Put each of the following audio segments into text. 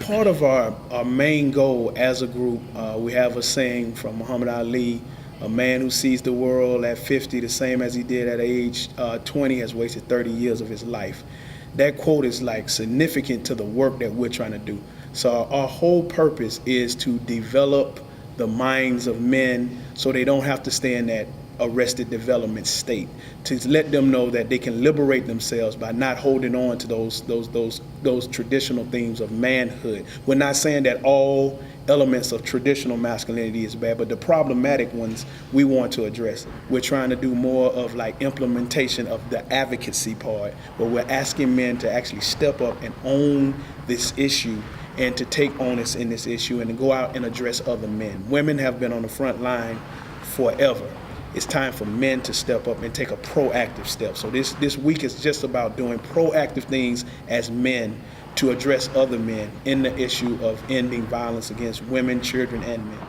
part of our main goal as a group, we have a saying from Muhammad Ali: a man who sees the world at 50 the same as he did at age 20 has wasted 30 years of his life. That quote is like significant to the work that we're trying to do. So our whole purpose is to develop the minds of men so they don't have to stay in that arrested development state, to let them know that they can liberate themselves by not holding on to those traditional themes of manhood. We're not saying that all elements of traditional masculinity is bad, but the problematic ones we want to address. We're trying to do more of like implementation of the advocacy part, where we're asking men to actually step up and own this issue and to take onus in this issue and to go out and address other men. Women have been on the front line forever. It's time for men to step up and take a proactive step. So this week is just about doing proactive things as men to address other men in the issue of ending violence against women, children, and men.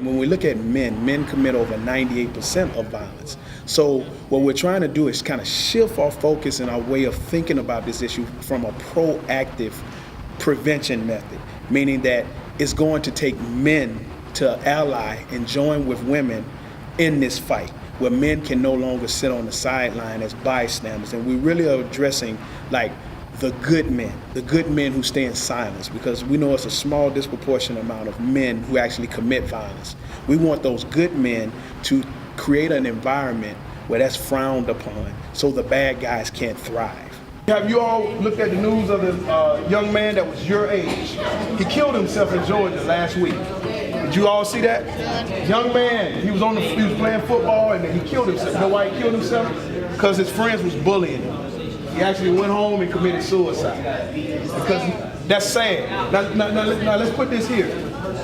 When we look at men commit over 98% of violence. So what we're trying to do is kind of shift our focus and our way of thinking about this issue from a proactive prevention method, meaning that it's going to take men to ally and join with women in this fight, where men can no longer sit on the sideline as bystanders. And we really are addressing like the good men who stay in silence, because we know it's a small disproportionate amount of men who actually commit violence. We want those good men to create an environment where that's frowned upon so the bad guys can't thrive. Have you all looked at the news of the young man that was your age? He killed himself in Georgia last week. Did you all see that? Young man, he was playing football and then he killed himself. You know why he killed himself? Because his friends was bullying him. He actually went home and committed suicide. Because that's sad. Now let's put this here.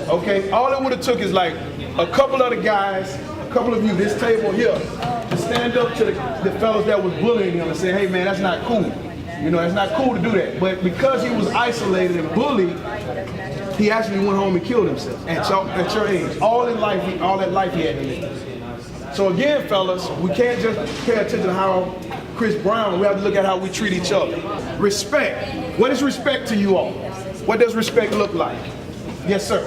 Okay, all it would have took is like a couple of the guys, a couple of you, this table here, to stand up to the fellas that was bullying him and say, hey man, that's not cool. You know, it's not cool to do that. But because he was isolated and bullied, he actually went home and killed himself at your age. All that life he had to live. So again, fellas, we can't just pay attention to how Chris Brown, we have to look at how we treat each other. Respect. What is respect to you all? What does respect look like? Yes, sir.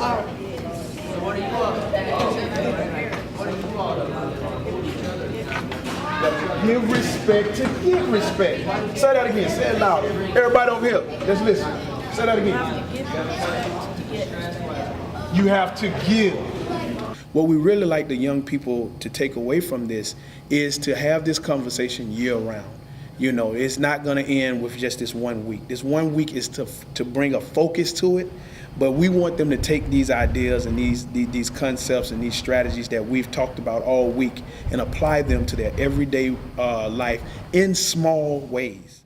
Give respect to get respect. Say that again. Say it louder. Everybody over here, let's listen. Say that again. You have to give. What we really like the young people to take away from this is to have this conversation year round. You know, it's not going to end with just this 1 week. This 1 week is to bring a focus to it, but we want them to take these ideas and these concepts and these strategies that we've talked about all week and apply them to their everyday life in small ways.